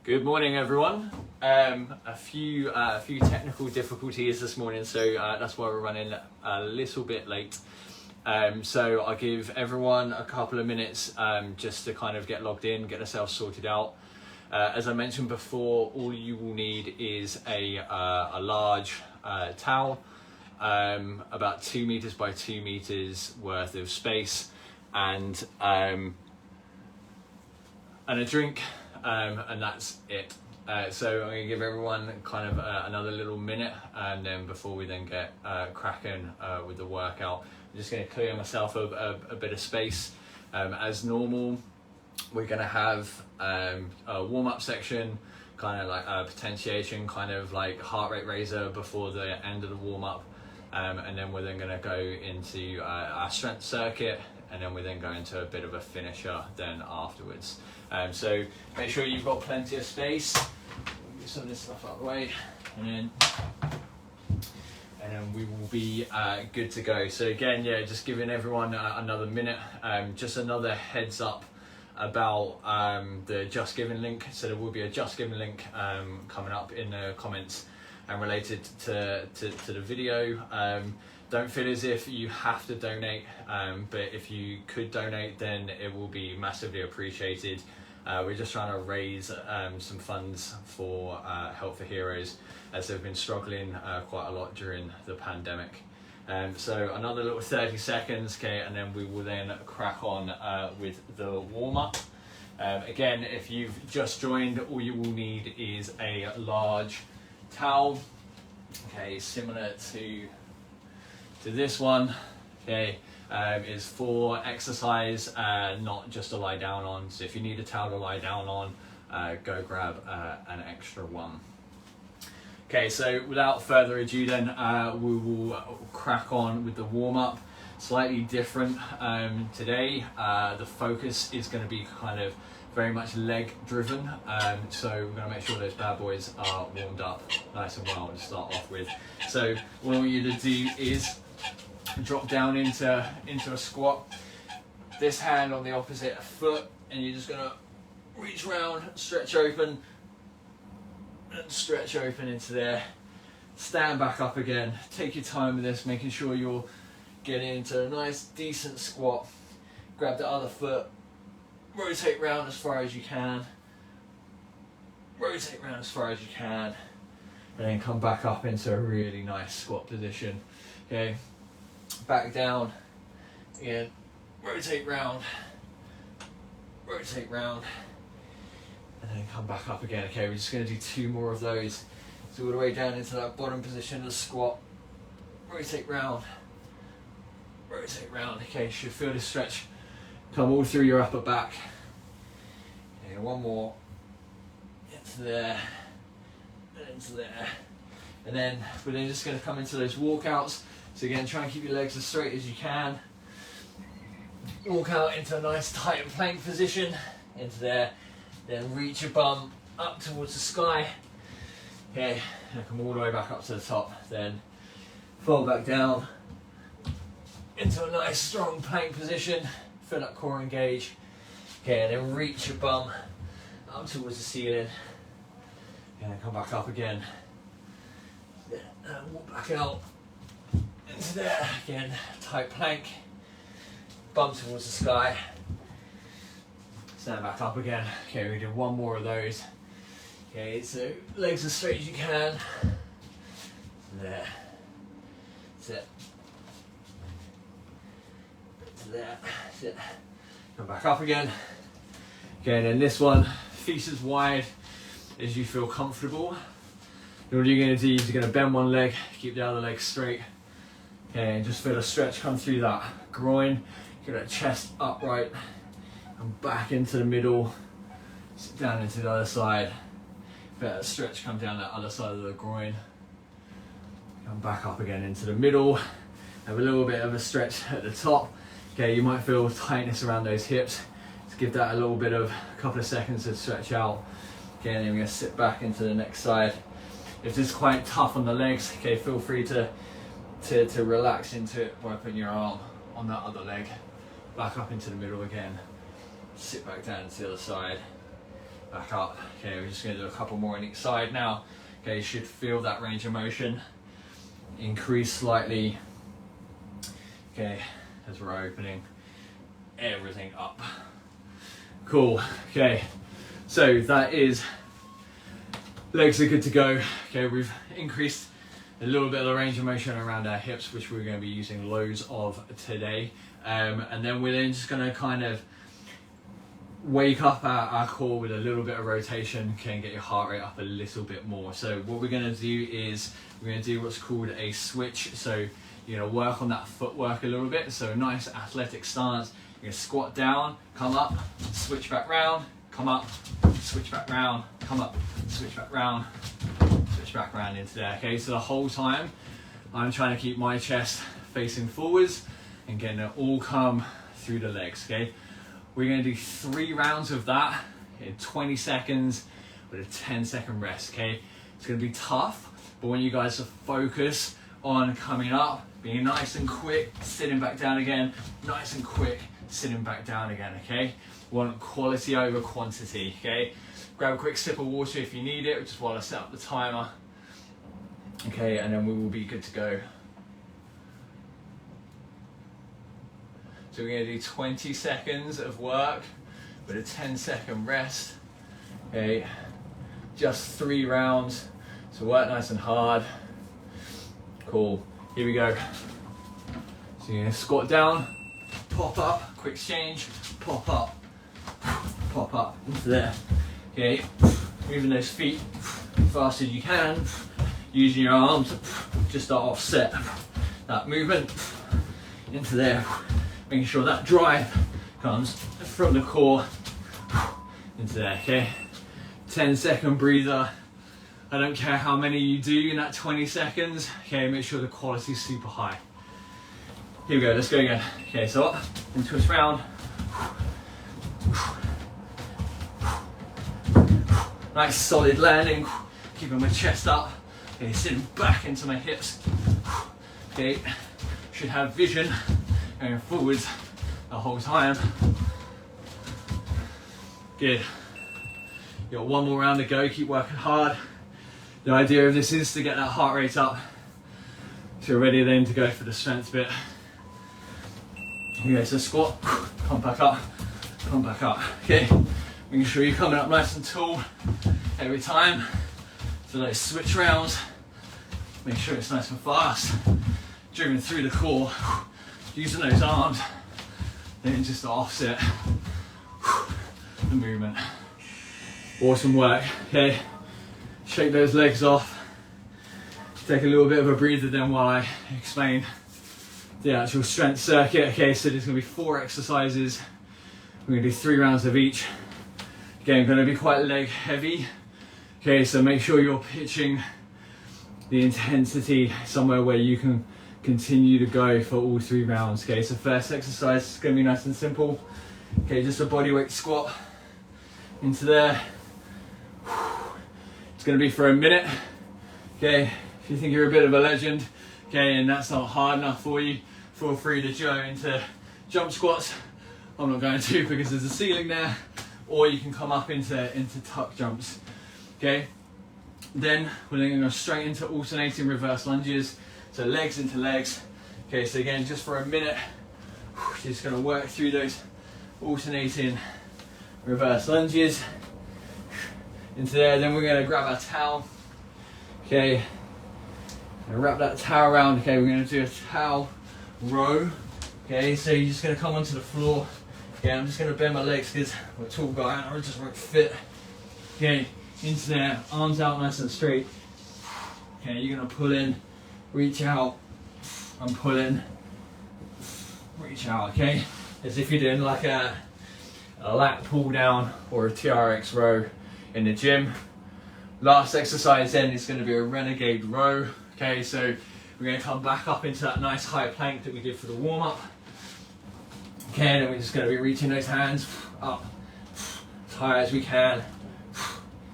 Good morning, everyone. A few technical difficulties this morning, so that's why we're running a little bit late. So I'll give everyone a couple of minutes just to kind of get logged in, get themselves sorted out. As I mentioned before, all you will need is a large towel, about 2 meters by 2 meters worth of space, and a drink. And that's it. So I'm going to give everyone kind of another little minute, and then before we then get cracking with the workout, I'm just going to clear myself a bit of space. As normal, we're going to have a warm-up section, kind of like a potentiation, kind of like heart rate raiser before the end of the warm-up, and then we're then going to go into our strength circuit, and then we then go into a bit of a finisher then afterwards. So make sure you've got plenty of space. Get some of this stuff out of the way, and then we will be good to go. So again, yeah, just giving everyone another minute. Just another heads up about the Just Giving link. So there will be a Just Giving link coming up in the comments and related to the video. Don't feel as if you have to donate, but if you could donate, then it will be massively appreciated. We're just trying to raise some funds for Help for Heroes, as they've been struggling quite a lot during the pandemic. So another little 30 seconds, okay, and then we will then crack on with the warm-up. Again, if you've just joined, all you will need is a large towel, okay, similar to this one, okay, is for exercise, not just to lie down on. So if you need a towel to lie down on, go grab an extra one. Okay, so without further ado then, we will crack on with the warm-up. Slightly different today. The focus is going to be kind of very much leg driven, so we're going to make sure those bad boys are warmed up nice and well to start off with. So what I want you to do is drop down into a squat, this hand on the opposite foot, and you're just going to reach around, stretch open, and stretch open into there. Stand back up again. Take your time with this, making sure you're getting into a nice decent squat. Grab the other foot, rotate round as far as you can, rotate round as far as you can, and then come back up into a really nice squat position. Okay, back down again, rotate round, and then come back up again. Okay, we're just going to do 2 more of those. So all the way down into that bottom position of the squat, rotate round. Okay, you should feel the stretch come all through your upper back. Okay, one more, into there, and into there. And then we're then just going to come into those walkouts. So again, try and keep your legs as straight as you can. Walk out into a nice tight plank position, into there. Then reach your bum up towards the sky. Okay, and come all the way back up to the top. Then fold back down into a nice strong plank position. Feel that core engage. Okay, and then reach your bum up towards the ceiling. And then come back up again. And walk back out into there. Again, tight plank. Bum towards the sky. Stand back up again. Okay, we do 1 more of those. Okay, so legs as straight as you can. There. That's it. There. That's it. Come back up again. Okay, and then this one, feet as wide as you feel comfortable. And what you're going to do is you're going to bend one leg, keep the other leg straight. Okay, and just feel a stretch come through that groin. Get that chest upright and back into the middle. Sit down into the other side. Feel that stretch come down that other side of the groin. Come back up again into the middle. Have a little bit of a stretch at the top. Okay, you might feel tightness around those hips. Just give that a little bit of a couple of seconds to stretch out. Okay, and then we're going to sit back into the next side. If this is quite tough on the legs, okay, feel free to relax into it by putting your arm on that other leg. Back up into the middle again. Sit back down to the other side. back up. Okay, we're just going to do a couple more on each side now. Okay, you should feel that range of motion increase slightly. Okay, as we're opening everything up. Cool. Okay, so that is, legs are good to go. Okay, we've increased a little bit of the range of motion around our hips, which we're going to be using loads of today. And then we're then just going to kind of wake up our core with a little bit of rotation, can get your heart rate up a little bit more. So what we're going to do is we're going to do what's called a switch. So you're going to work on that footwork a little bit. So a nice athletic stance. You're going to squat down, come up, switch back round, come up, switch back round, come up, switch back round, switch back round into there. Okay, so the whole time I'm trying to keep my chest facing forwards and getting it all come through the legs. Okay, we're going to do 3 rounds of that in 20 seconds with a 10-second rest. Okay, it's going to be tough, but when you guys focus on coming up, being nice and quick, sitting back down again, nice and quick, sitting back down again. Okay, we want quality over quantity. Okay, grab a quick sip of water if you need it, just while I set up the timer. Okay, and then we will be good to go. So we're going to do 20 seconds of work with a 10-second rest. Okay, just 3 rounds. So work nice and hard. Cool, here we go. So you're going to squat down, pop up, quick change, pop up into there. Okay, moving those feet fast as you can, using your arms just to offset that movement into there, making sure that drive comes from the core into there. Okay, 10-second breather. I don't care how many you do in that 20 seconds. Okay, make sure the quality is super high. Here we go, let's go again. Okay, so up and twist round. Nice solid landing, keeping my chest up. Okay, sitting back into my hips. Okay, should have vision going forwards the whole time. Good. You got 1 more round to go, keep working hard. The idea of this is to get that heart rate up, so you're ready then to go for the strength bit. Okay, so squat, come back up, come back up. Okay, making sure you're coming up nice and tall every time. So those switch rounds, make sure it's nice and fast, driven through the core, using those arms, then just to offset the movement. Awesome work. Okay, shake those legs off. Take a little bit of a breather then while I explain the actual strength circuit. Okay, so there's going to be 4 exercises. We're going to do 3 rounds of each. Again, going to be quite leg heavy. Okay, so make sure you're pitching the intensity somewhere where you can continue to go for all 3 rounds. Okay, so first exercise is going to be nice and simple. Okay, just a bodyweight squat into there. It's going to be for a minute. Okay, if you think you're a bit of a legend, okay, and that's not hard enough for you, feel free to go into jump squats. I'm not going to because there's a ceiling there, or you can come up into tuck jumps. Okay, then we're then going to go straight into alternating reverse lunges, so legs into legs. Okay, so again, just for a minute, just going to work through those alternating reverse lunges into there. Then we're going to grab our towel. Okay, and wrap that towel around. Okay, we're going to do a towel row. Okay, so you're just going to come onto the floor. Okay, I'm just going to bend my legs because I'm a tall guy and I just won't fit. Okay, into there, arms out nice and straight. Okay, you're going to pull in, reach out, and pull in, reach out. Okay, as if you're doing like a lat pull down or a TRX row in the gym. Last exercise then is going to be a renegade row. Okay, so we're going to come back up into that nice high plank that we did for the warm up. Okay, and then we're just going to be reaching those hands up as high as we can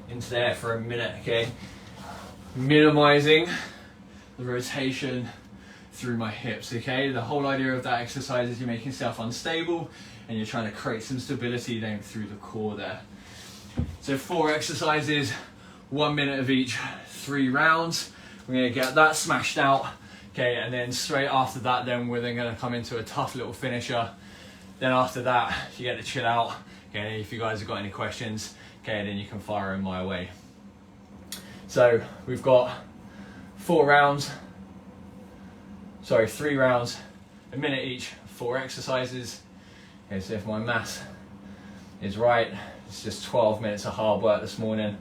into there for a minute. Okay, minimizing the rotation through my hips. Okay, the whole idea of that exercise is you're making yourself unstable and you're trying to create some stability then through the core there. So 4 exercises, 1 minute of each, 3 rounds. We're going to get that smashed out. Okay, and then straight after that, then we're then going to come into a tough little finisher. Then after that, you get to chill out. Okay, if you guys have got any questions, okay, then you can fire them my way. So we've got 3 rounds, a minute each, 4 exercises. Okay, so if my maths is right, it's just 12 minutes of hard work this morning.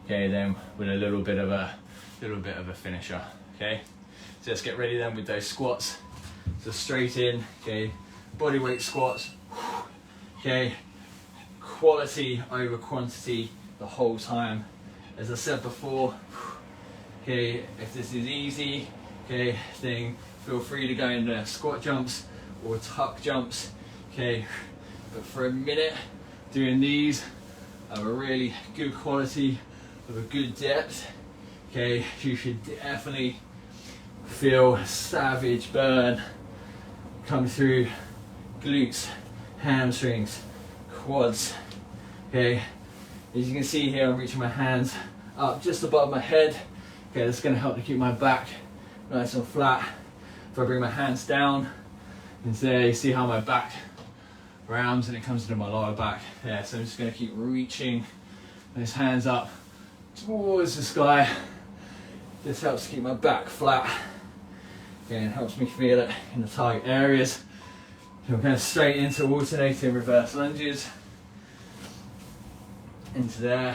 Okay, then with a little bit of a finisher. Okay, so let's get ready then with those squats. So straight in, okay, body weight squats. Okay, quality over quantity the whole time. As I said before, okay, if this is easy, okay, then feel free to go into squat jumps or tuck jumps. Okay, but for a minute doing these of a really good quality, of a good depth, okay, you should definitely feel savage burn come through glutes, hamstrings, quads. Okay, as you can see here, I'm reaching my hands up just above my head. Okay, that's going to help to keep my back nice and flat. If I bring my hands down, you can see how my back rounds and it comes into my lower back. Yeah, so I'm just going to keep reaching those hands up towards the sky. This helps to keep my back flat. Okay, and helps me feel it in the target areas. So I'm kind of straight into alternating reverse lunges. Into there.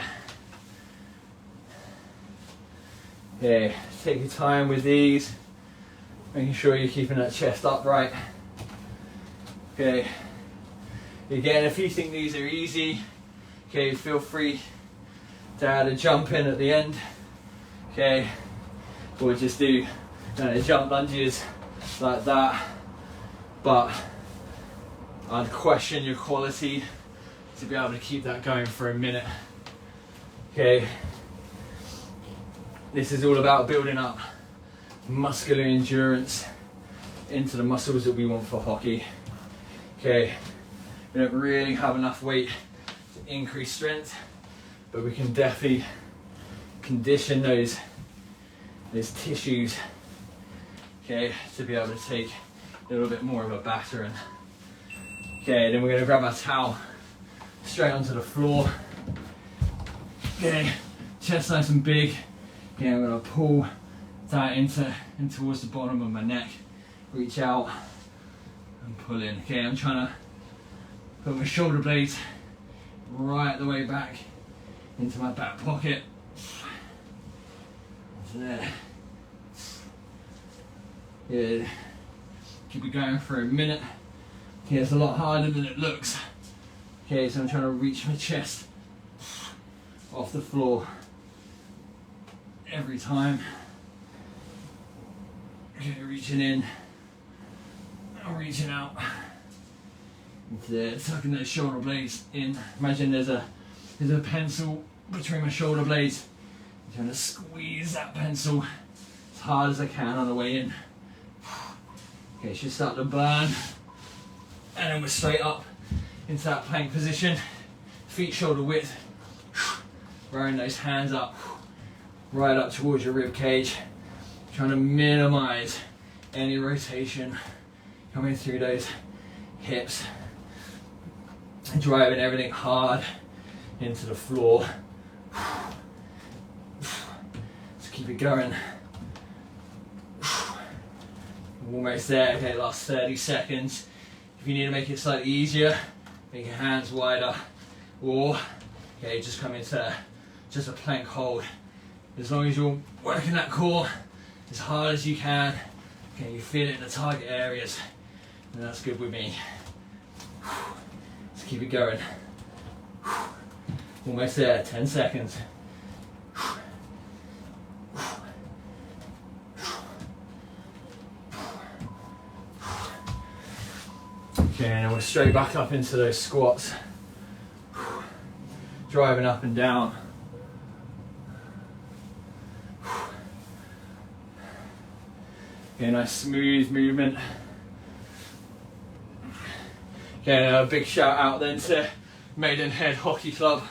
Okay, take your time with these, making sure you're keeping that chest upright. Okay, again, if you think these are easy, okay, feel free to add a jump in at the end. Okay, or just do jump lunges like that, but I'd question your quality to be able to keep that going for a minute. Okay, this is all about building up muscular endurance into the muscles that we want for hockey. Okay, we don't really have enough weight to increase strength, but we can definitely condition those tissues, okay, to be able to take a little bit more of a battering. Okay, then we're going to grab our towel straight onto the floor. Okay, chest nice and big. Okay, I'm going to pull that in towards the bottom of my neck. Reach out and pull in. Okay, I'm trying to put my shoulder blades right the way back into my back pocket. There. Good. Keep it going for a minute. Okay, it's a lot harder than it looks. Okay, so I'm trying to reach my chest off the floor every time. Okay, reaching in, I'm reaching out. Into there, tucking those shoulder blades in. Imagine there's a pencil between my shoulder blades. I'm trying to squeeze that pencil as hard as I can on the way in. Okay, it should start to burn. And then we're straight up into that plank position. Feet shoulder width. Throwing those hands up, right up towards your rib cage. Trying to minimize any rotation coming through those hips. And driving everything hard into the floor. Let's keep it going. Almost there. Okay, last 30 seconds. If you need to make it slightly easier, make your hands wider, or okay, just come into just a plank hold. As long as you're working that core as hard as you can, okay, you feel it in the target areas, and that's good with me. Let's keep it going. Almost there, 10 seconds. Okay, and we're straight back up into those squats. Driving up and down. Okay, nice smooth movement. Okay, a big shout out then to Maidenhead Hockey Club.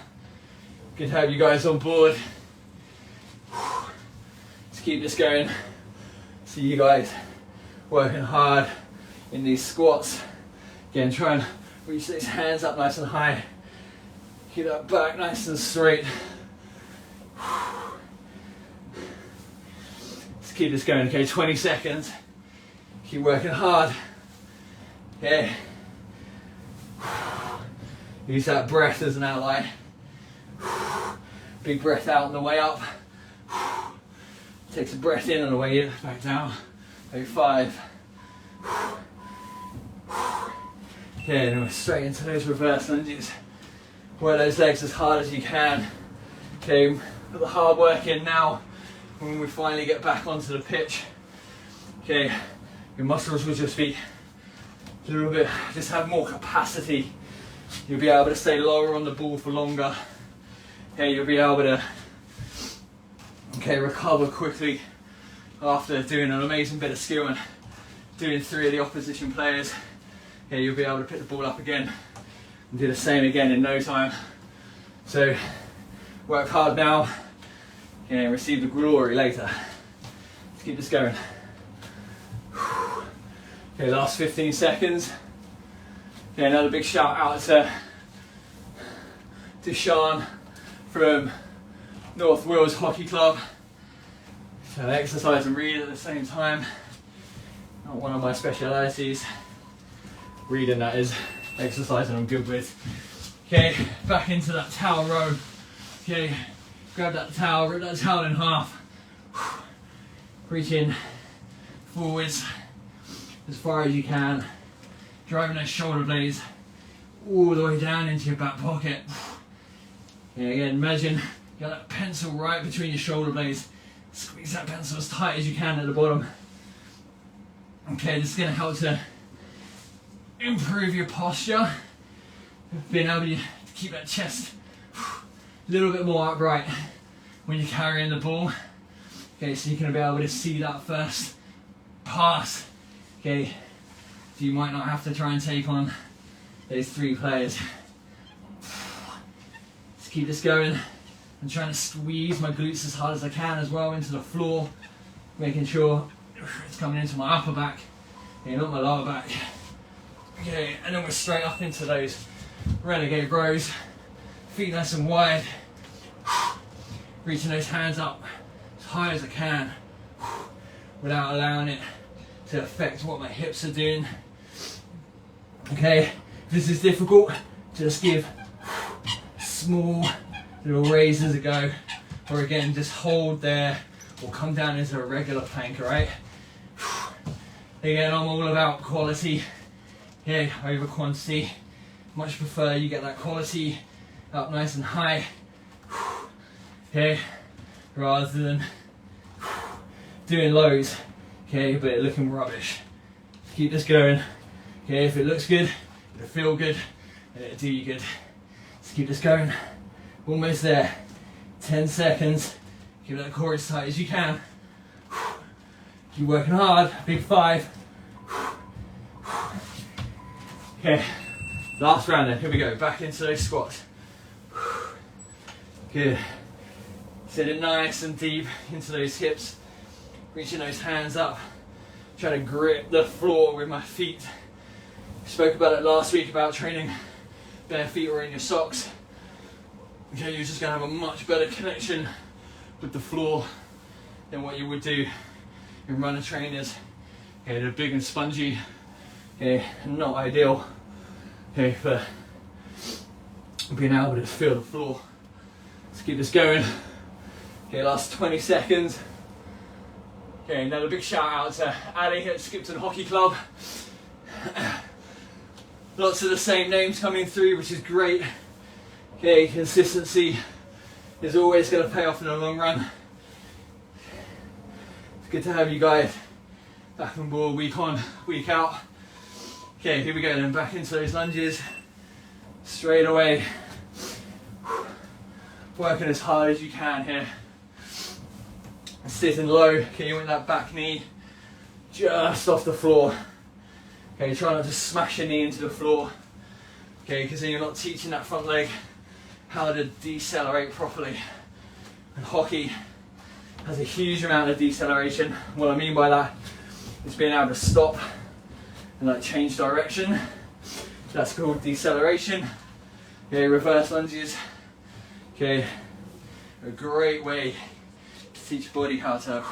Good to have you guys on board. Let's keep this going. See you guys working hard in these squats. Again, try and reach these hands up nice and high. Keep that back nice and straight. Let's keep this going. Okay, 20 seconds. Keep working hard. Okay. Use that breath as an ally. Big breath out on the way up. Takes a breath in on the way in, back down. Maybe 5. Okay, and we're straight into those reverse lunges. Work those legs as hard as you can. Okay, put the hard work in now. When we finally get back onto the pitch, okay, your muscles will just be a little bit, just have more capacity. You'll be able to stay lower on the ball for longer. Okay, you'll be able to recover quickly after doing an amazing bit of skill and doing 3 of the opposition players. Okay, you'll be able to pick the ball up again and do the same again in no time. So work hard now and receive the glory later. Let's keep this going. Okay, last 15 seconds. Okay, another big shout out to Sean from North Wales Hockey Club. So exercise and read at the same time. Not one of my specialities. Reading, that is. Exercising I'm good with. Okay, back into that towel row. Okay, grab that towel, rip that towel in half. Reaching forwards as far as you can. Driving those shoulder blades all the way down into your back pocket. Yeah, again, imagine you got that pencil right between your shoulder blades. Squeeze that pencil as tight as you can at the bottom. Okay, this is going to help to improve your posture. Being able to keep that chest a little bit more upright when you're carrying the ball. Okay, so you're going to be able to see that first pass. Okay, so you might not have to try and take on those 3 players. Let's keep this going. I'm trying to squeeze my glutes as hard as I can as well into the floor, making sure it's coming into my upper back, okay, not my lower back. Okay, and then we're straight up into those renegade rows, feet nice and wide, reaching those hands up as high as I can without allowing it to affect what my hips are doing. Okay, if this is difficult, just give small little raises a go, or again just hold there or come down into a regular plank. Alright, again, I'm all about quality over quantity. Much prefer you get that quality up nice and high, okay, rather than doing loads, okay, but looking rubbish. Keep this going. Okay, if it looks good, it'll feel good, and it'll do you good. Let's keep this going. Almost there. 10 seconds. Keep that core as tight as you can. Keep working hard. Big 5. Okay, last round then. Here we go. Back into those squats. Good. Sitting nice and deep into those hips. Reaching those hands up. Trying to grip the floor with my feet. Spoke about it last week about training bare feet or in your socks. Okay, you're just going to have a much better connection with the floor than what you would do in runner trainers. Okay, they're big and spongy. Okay, not ideal. Okay, for being able to feel the floor. Let's keep this going. Okay, last 20 seconds. Okay, another big shout out to Ali at Skipton Hockey Club. Lots of the same names coming through, which is great. Okay, consistency is always going to pay off in the long run. It's good to have you guys back on board week on, week out. Okay, here we go then, back into those lunges. Straight away. Working as hard as you can here. Sitting low, okay, you want that back knee just off the floor. Okay, try not to smash your knee into the floor. Okay, because then you're not teaching that front leg how to decelerate properly. And hockey has a huge amount of deceleration. What I mean by that is being able to stop and like change direction. That's called deceleration. Okay, reverse lunges. Okay, a great way to teach your body how to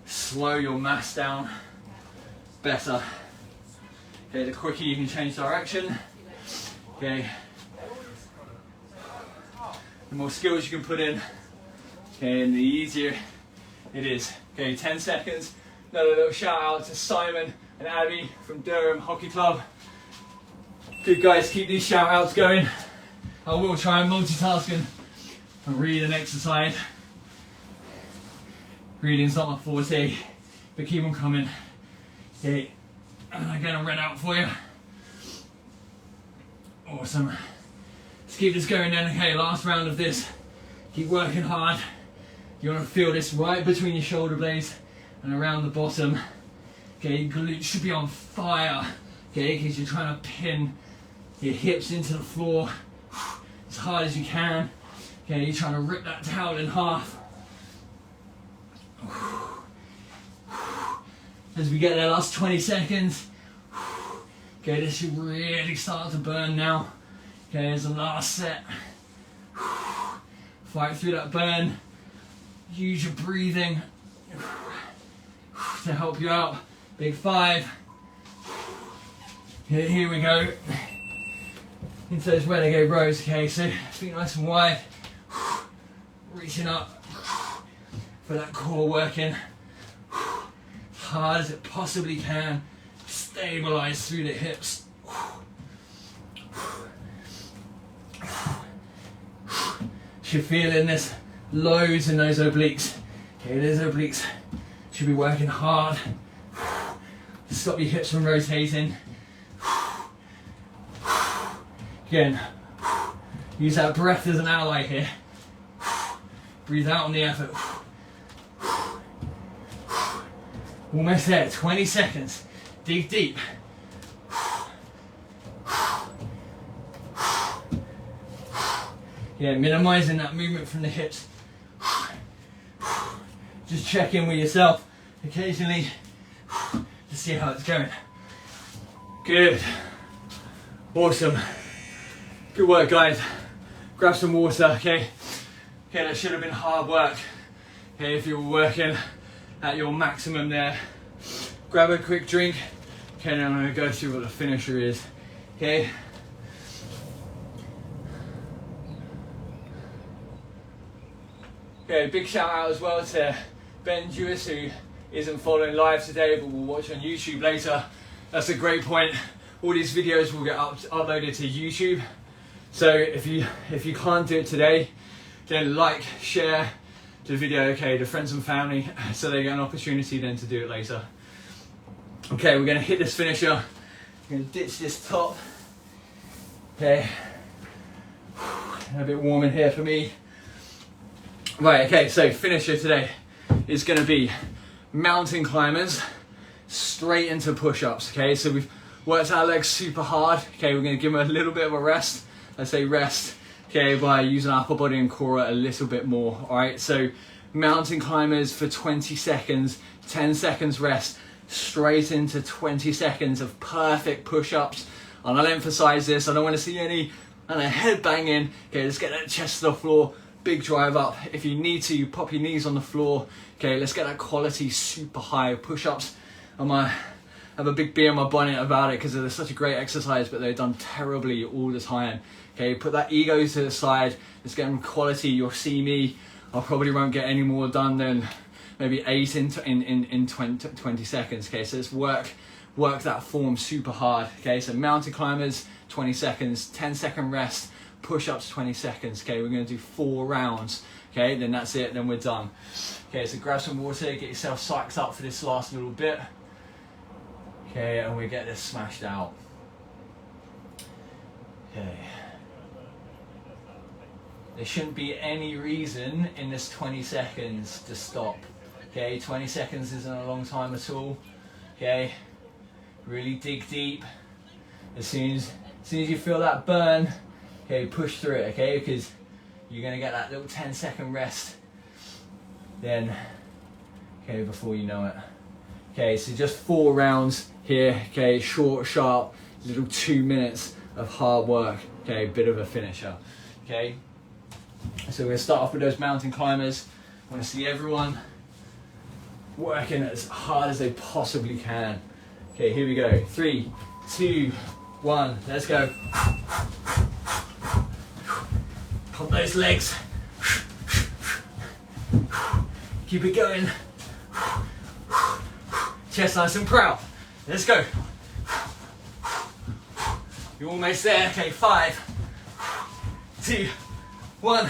slow your mass down better. Okay, the quicker you can change direction, okay, the more skills you can put in, okay, and the easier it is. Okay, 10 seconds. Another little shout out to Simon and Abby from Durham Hockey Club. Good guys, keep these shout outs going. I will try and multitask and read an exercise. Reading's not my forte, but keep them coming. Okay, and I'm gonna read out for you. Awesome. Let's keep this going then. Okay, last round of this. Keep working hard. You want to feel this right between your shoulder blades and around the bottom. Okay, glutes should be on fire. Okay, because you're trying to pin your hips into the floor as hard as you can. Okay, you're trying to rip that towel in half. As we get there, last 20 seconds. Okay, this should really start to burn now. Okay, here's the last set. Fight through that burn. Use your breathing to help you out. Big 5. Okay, here we go. Into those renegade rows. Okay, so feet nice and wide. Reaching up for that core working. As hard as it possibly can. Stabilize through the hips. Should feel in this loads in those obliques. Okay, those obliques should be working hard. Stop your hips from rotating. Again, use that breath as an ally here. Breathe out on the effort. Almost there, 20 seconds. Dig deep. Yeah, minimizing that movement from the hips. Just check in with yourself occasionally to see how it's going. Good. Awesome. Good work, guys. Grab some water, okay? Okay, that should have been hard work. Okay, if you were working at your maximum there. Grab a quick drink. Okay, now I'm going to go through what the finisher is. Okay. Okay, big shout out as well to Ben Jewis, who isn't following live today but will watch on YouTube later. That's a great point. All these videos will get uploaded to YouTube. So if you can't do it today, then like, share the video, okay, to friends and family, so they get an opportunity then to do it later. Okay, we're gonna hit this finisher. We're gonna ditch this top. Okay, a bit warm in here for me. Right, okay, so finisher today is gonna be mountain climbers straight into push-ups, okay? So we've worked our legs super hard, okay? We're gonna give them a little bit of a rest. I say rest, okay, by using our upper body and core a little bit more, all right? So mountain climbers for 20 seconds, 10 seconds rest, straight into 20 seconds of perfect push-ups. And I'll emphasize this, I don't want to see any head banging. Okay, let's get that chest to the floor, big drive up. If you need to, you pop your knees on the floor. Okay, let's get that quality super high push-ups. I'm gonna have a big bee on my bonnet about it because they're such a great exercise, but they're done terribly all the time. Okay, put that ego to the side, let's get them quality. You'll see me, I probably won't get any more done than maybe 8 in 20 seconds. Okay, so let's work that form super hard. Okay, so mountain climbers 20 seconds, 10-second rest, push-ups 20 seconds. Okay, we're going to do 4 rounds. Okay, then that's it, then we're done. Okay, so grab some water, get yourself psyched up for this last little bit. Okay, and we get this smashed out. Okay. There shouldn't be any reason in this 20 seconds to stop. Okay, 20 seconds isn't a long time at all. Okay, really dig deep. As soon as you feel that burn, Okay, push through it, okay, because you're gonna get that little 10-second rest then, okay, before you know it. Okay, so just 4 rounds here, okay, short, sharp, little 2 minutes of hard work, okay, bit of a finisher, okay. So we're gonna start off with those mountain climbers. I wanna see everyone working as hard as they possibly can. Okay, here we go, 3, 2, 1, let's go. Pump those legs. Keep it going. Chest nice and proud. Let's go. You're almost there. Okay, 5, 2, 1.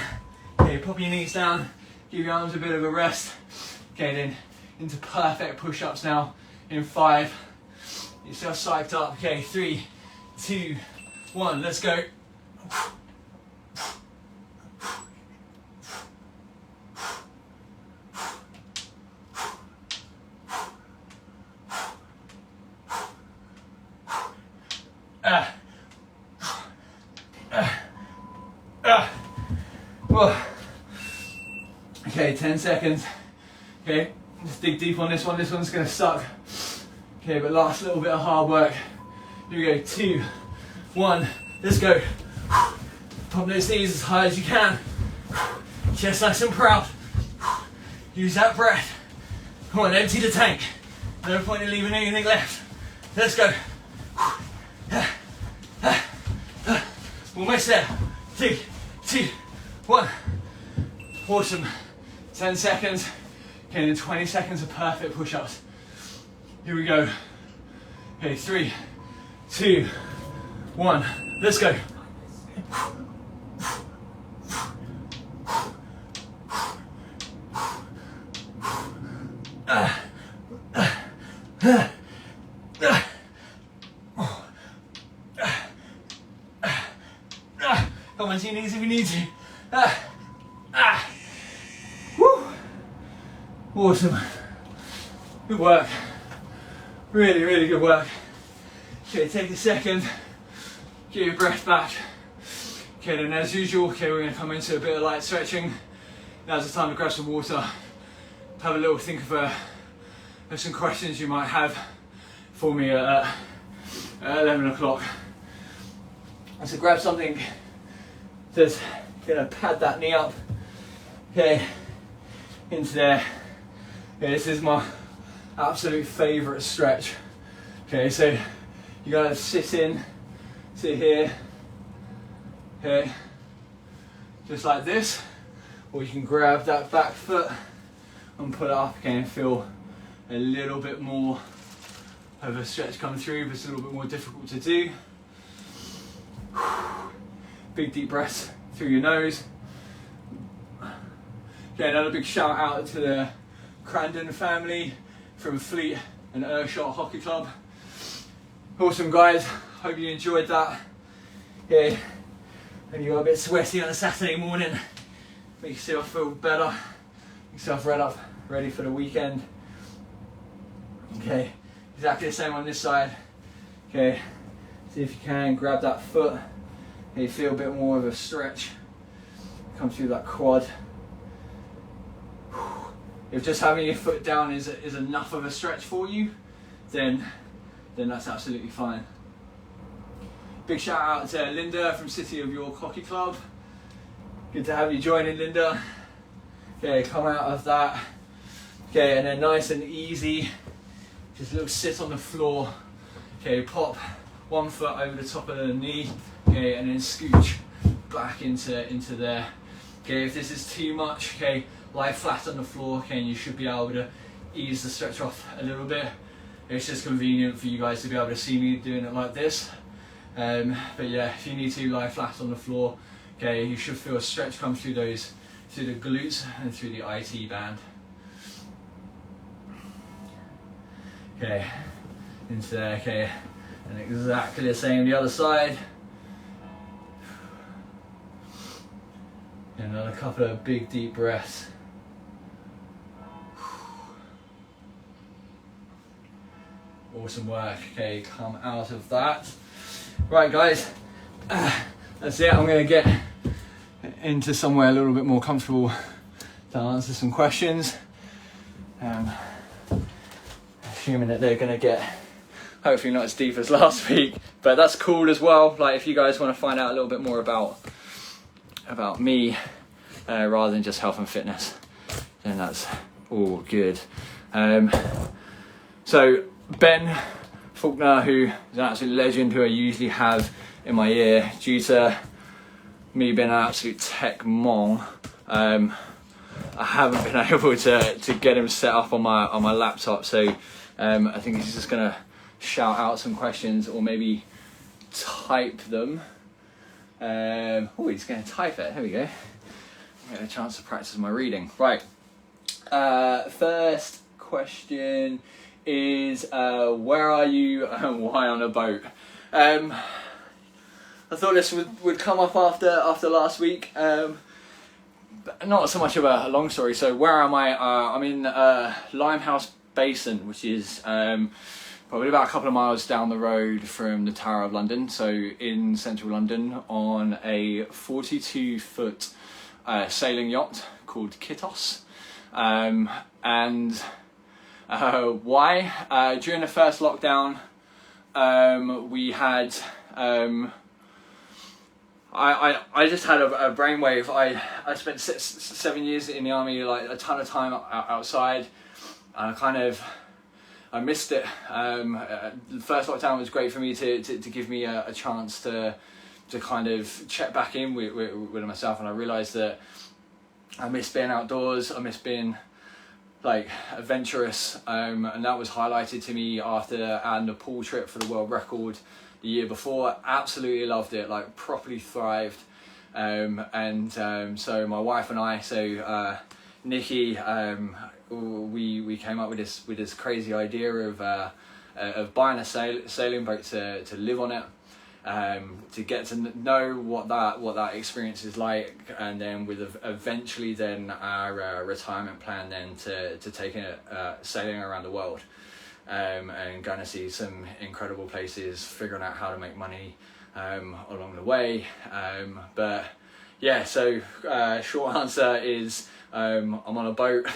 Okay, pop your knees down. Give your arms a bit of a rest. Okay, then into perfect push-ups now. In 5. Get yourself psyched up. Okay, 3, 2, 1. Let's go. Okay, 10 seconds. Okay, let's dig deep on this one. This one's gonna suck. Okay, but last little bit of hard work. Here we go, 2, 1, let's go. Pump those knees as high as you can. Chest nice and proud. Use that breath. Come on, empty the tank. No point in leaving anything left. Let's go. Almost there. 3, 2, 1. Awesome. 10 seconds. Okay, then 20 seconds of perfect push-ups. Here we go. Okay, 3, 2, 1. Let's go. Come on to your knees if you need to. Woo. Awesome. Good work. Really, really good work. Okay, take a second. Get your breath back. Okay, then as usual, okay, we're going to come into a bit of light stretching. Now's the time to grab some water. Have a little think of some questions you might have for me at 11 o'clock. So grab something that's going to pad that knee up. Okay, into there. Okay, this is my absolute favourite stretch. Okay, so you gotta sit here, okay, just like this, or you can grab that back foot and put it up again and feel a little bit more of a stretch come through, but it's a little bit more difficult to do. Big deep breaths through your nose. Okay, another big shout out to the Crandon family from Fleet and Earshot Hockey Club. Awesome guys, hope you enjoyed that. Yeah, and you got a bit sweaty on a Saturday morning. Make yourself feel better, make yourself ready for the weekend. Okay, exactly the same on this side. Okay, see if you can grab that foot. Okay, feel a bit more of a stretch. Come through that quad. If just having your foot down is enough of a stretch for you, then that's absolutely fine. Big shout out to Linda from City of York Hockey Club. Good to have you joining, Linda. Okay, come out of that. Okay, and then nice and easy, just a little sit on the floor. Okay, pop one foot over the top of the knee. Okay, and then scooch back into there. Okay, if this is too much, okay, lie flat on the floor, okay, and you should be able to ease the stretch off a little bit. It's just convenient for you guys to be able to see me doing it like this. But yeah, if you need to lie flat on the floor, okay, you should feel a stretch come through the glutes and through the IT band. Okay, into there, okay, and exactly the same the other side. And another couple of big deep breaths. Awesome work. Okay, come out of that. Right guys, that's that's it. I'm going to get into somewhere a little bit more comfortable to answer some questions. Assuming that they're going to get hopefully not as deep as last week, but that's cool as well. Like if you guys want to find out a little bit more about me rather than just health and fitness, then that's all good. So Ben Faulkner, who is an absolute legend, who I usually have in my ear due to me being an absolute tech mong, I haven't been able to get him set up on my laptop, so I think he's just gonna shout out some questions or maybe type them. Oh, he's gonna type it. Here we go. I get a chance to practice my reading. Right. First question is where are you and why on a boat? I thought this would come up after last week. But not so much of a long story. So where am I? I'm in Limehouse Basin, which is probably about a couple of miles down the road from the Tower of London, so in central London, on a 42-foot sailing yacht called Kitos. And why? During the first lockdown, we had I just had a brainwave. I spent 7 years in the army, like a ton of time outside. I missed it. The first lockdown was great for me to give me a chance to kind of check back in with myself, and I realised that I miss being outdoors. I miss being like adventurous, and that was highlighted to me after our Nepal trip for the world record the year before. Absolutely loved it, like properly thrived. So my wife and I, Nikki, we came up with this crazy idea of buying a sailing boat to live on it, to get to know what that experience is like, and then with eventually then our retirement plan then to take it sailing around the world, and going to see some incredible places, figuring out how to make money along the way. But yeah, so short answer is I'm on a boat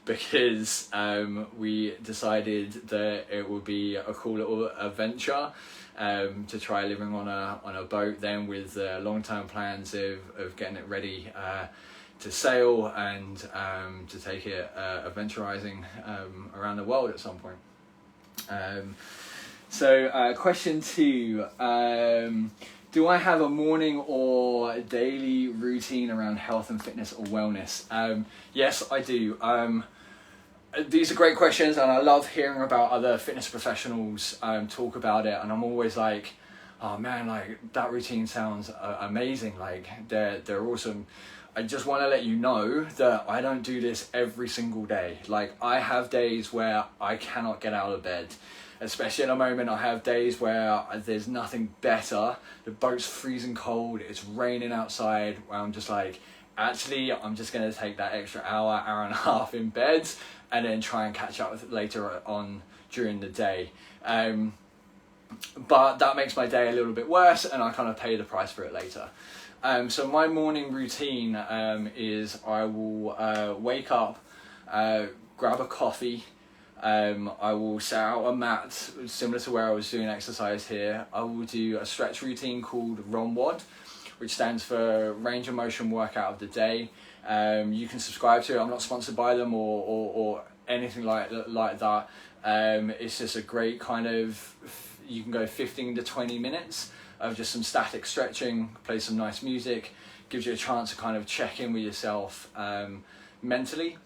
because we decided that it would be a cool little adventure to try living on a boat, then with long-term plans of getting it ready to sail and to take it adventurizing around the world at some point. Question 2, do I have a morning or daily routine around health and fitness or wellness? Yes, I do. These are great questions, and I love hearing about other fitness professionals talk about it, and I'm always like, oh man, like that routine sounds amazing, like they're awesome. I just want to let you know that I don't do this every single day. Like I have days where I cannot get out of bed, especially at the moment. I have days where there's nothing better. The boat's freezing cold, it's raining outside, where I'm just like, actually, I'm just going to take that extra hour and a half in bed and then try and catch up with it later on during the day. But that makes my day a little bit worse, and I kind of pay the price for it later. So my morning routine is I will wake up, grab a coffee, I will set out a mat similar to where I was doing exercise here. I will do a stretch routine called ROMWOD, which stands for Range of Motion Workout of the Day. You can subscribe to it. I'm not sponsored by them or anything like that. It's just a great kind of, you can go 15 to 20 minutes of just some static stretching, play some nice music, gives you a chance to kind of check in with yourself mentally.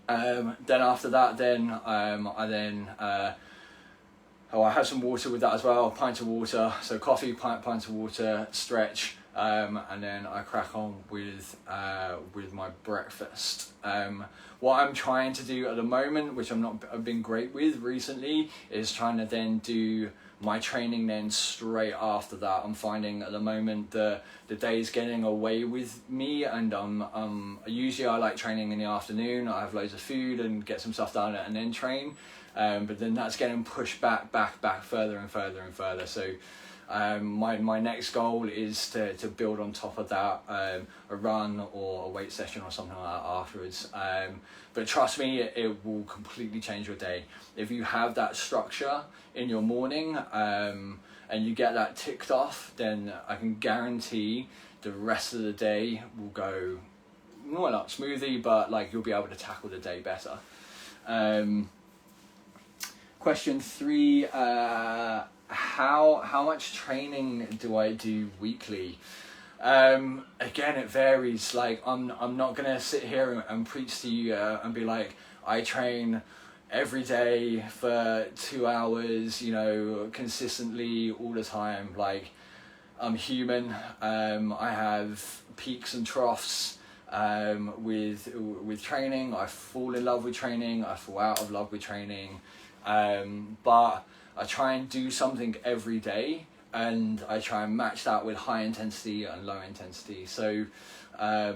Then after that, I have some water with that as well, a pint of water. So coffee, pint of water, stretch, and then I crack on with my breakfast. What I'm trying to do at the moment, which I've been great with recently, is trying to then do my training then straight after that. I'm finding at the moment the day's getting away with me, and usually I like training in the afternoon. I have loads of food and get some stuff done and then train, but then that's getting pushed back further and further. So My next goal is to build on top of that, a run or a weight session or something like that afterwards. But trust me, it will completely change your day. If you have that structure in your morning, and you get that ticked off, then I can guarantee the rest of the day will go, well, not smoothly, but like you'll be able to tackle the day better. Question 3, how much training do I do weekly? Again, it varies. Like I'm not gonna sit here and preach to you and be like, I train every day for 2 hours, you know, consistently all the time. Like, I'm human. I have peaks and troughs with training. I fall in love with training, I fall out of love with training, but I try and do something every day, and I try and match that with high intensity and low intensity. So I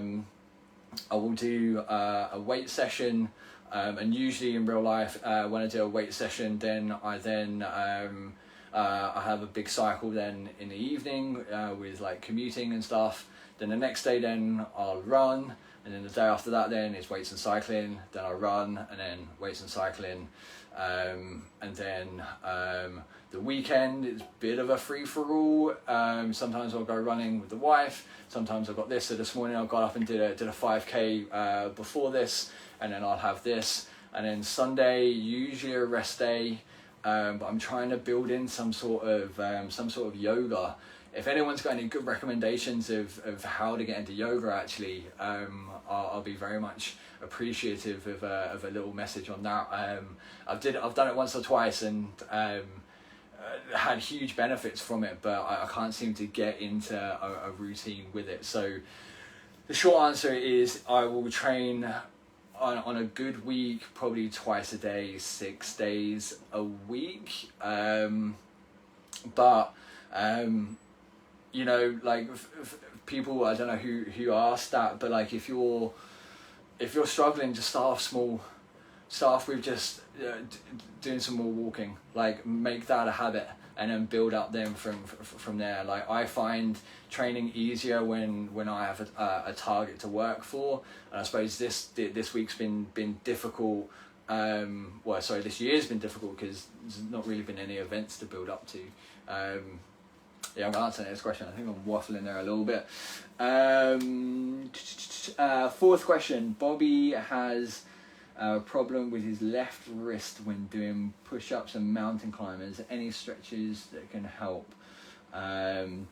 will do a weight session, and usually in real life, when I do a weight session, then I have a big cycle then in the evening with like commuting and stuff. Then the next day then I'll run, and then the day after that then is weights and cycling. Then I'll run, and then weights and cycling, and then the weekend is a bit of a free-for-all. Sometimes I'll go running with the wife, sometimes I've got this. So this morning I got up and did a 5k before this, and then I'll have this. And then Sunday, usually a rest day, but I'm trying to build in some sort of yoga. If anyone's got any good recommendations of how to get into yoga, actually, I'll be very much appreciative of a little message on that. I've done it once or twice, and had huge benefits from it, but I can't seem to get into a routine with it. So the short answer is I will train on a good week probably twice a day, 6 days a week. But you know, like people, I don't know who asked that, but like if you're struggling, just start off small. Start off with just doing some more walking. Like make that a habit, and then build up then from there. Like I find training easier when I have a target to work for, and I suppose this week's been difficult. This year's been difficult because there's not really been any events to build up to. Yeah, I'm going to answer the next question. I think I'm waffling there a little bit. Fourth question. Bobby has a problem with his left wrist when doing push-ups and mountain climbers. Any stretches that can help? Some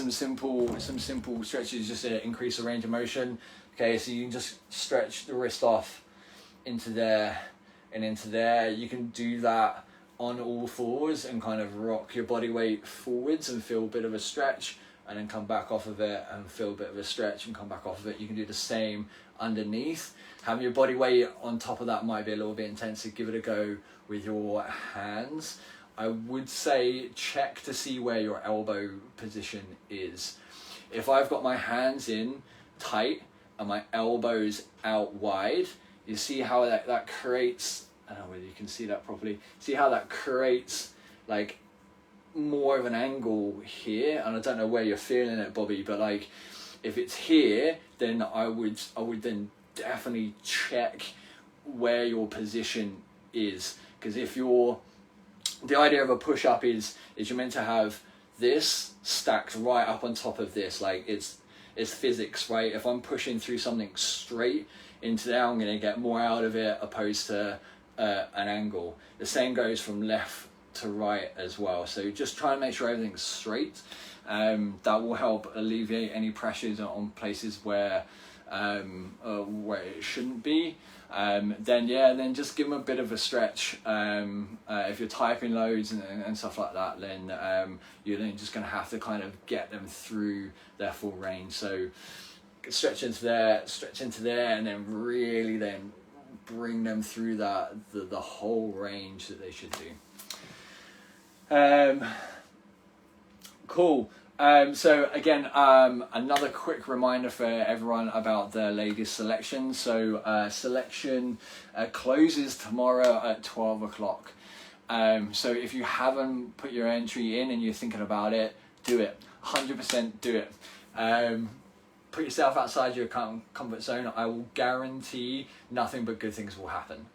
simple stretches just to increase the range of motion. Okay, so you can just stretch the wrist off into there and into there. You can do that on all fours and kind of rock your body weight forwards and feel a bit of a stretch, and then come back off of it and feel a bit of a stretch and come back off of it. You can do the same underneath. Having your body weight on top of that might be a little bit intense, so give it a go with your hands. I would say check to see where your elbow position is. If I've got my hands in tight and my elbows out wide, you see how that creates, I don't know whether you can see that properly, see how that creates like more of an angle here. And I don't know where you're feeling it, Bobby, but like if it's here, then I would then definitely check where your position is. Because if the idea of a push-up is you're meant to have this stacked right up on top of this. Like it's physics, right? If I'm pushing through something straight into there, I'm going to get more out of it opposed to an angle. The same goes from left to right as well. So just try and make sure everything's straight. That will help alleviate any pressures on places where it shouldn't be. Then just give them a bit of a stretch. If you're typing loads and stuff like that, then you're then just going to have to kind of get them through their full range. So stretch into there, and then really then bring them through the whole range that they should do. Cool. So again, another quick reminder for everyone about the ladies selection. So selection closes tomorrow at 12 o'clock. So if you haven't put your entry in and you're thinking about it, do it. 100% do it. Put yourself outside your comfort zone. I will guarantee nothing but good things will happen.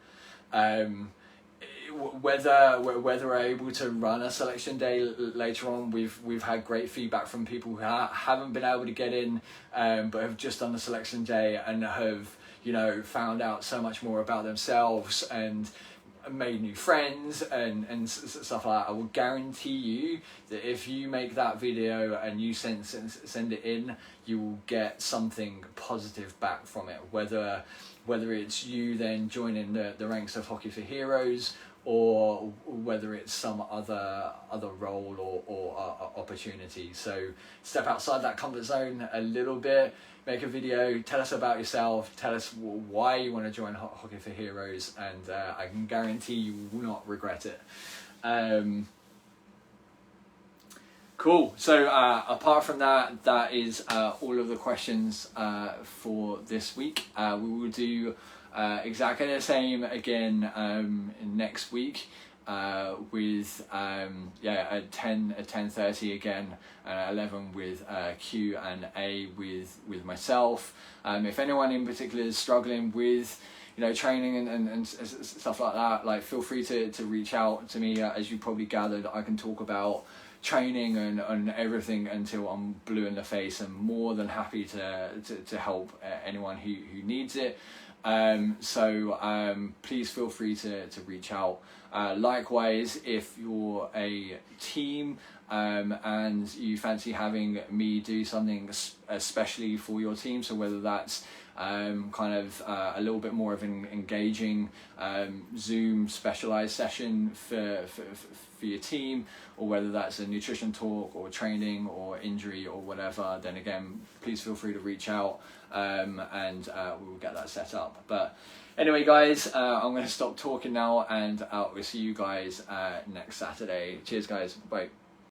Whether we're able to run a selection day later on, we've had great feedback from people who haven't been able to get in, but have just done the selection day and have, you know, found out so much more about themselves and made new friends and stuff like that. I will guarantee you that if you make that video and you send it in, you will get something positive back from it, whether it's you then joining the ranks of Hockey for Heroes, or whether it's some other role or opportunity. So step outside that comfort zone a little bit, make a video, tell us about yourself, tell us why you want to join Hockey for Heroes, and I can guarantee you will not regret it. Cool. So apart from that, that is all of the questions for this week. We will do exactly the same again next week with at 10:30 again, 11 with Q&A with myself. If anyone in particular is struggling with, you know, training and stuff like that, like, feel free to reach out to me. As you probably gathered, I can talk about training and everything until I'm blue in the face, and more than happy to help anyone who needs it. So please feel free to reach out. Likewise, if you're a team and you fancy having me do something especially for your team, so whether that's kind of a little bit more of an engaging Zoom specialized session for your team, or whether that's a nutrition talk or training or injury or whatever, then again, please feel free to reach out, and we will get that set up. But anyway, guys, I'm going to stop talking now, and we'll see you guys next Saturday. Cheers, guys. Bye.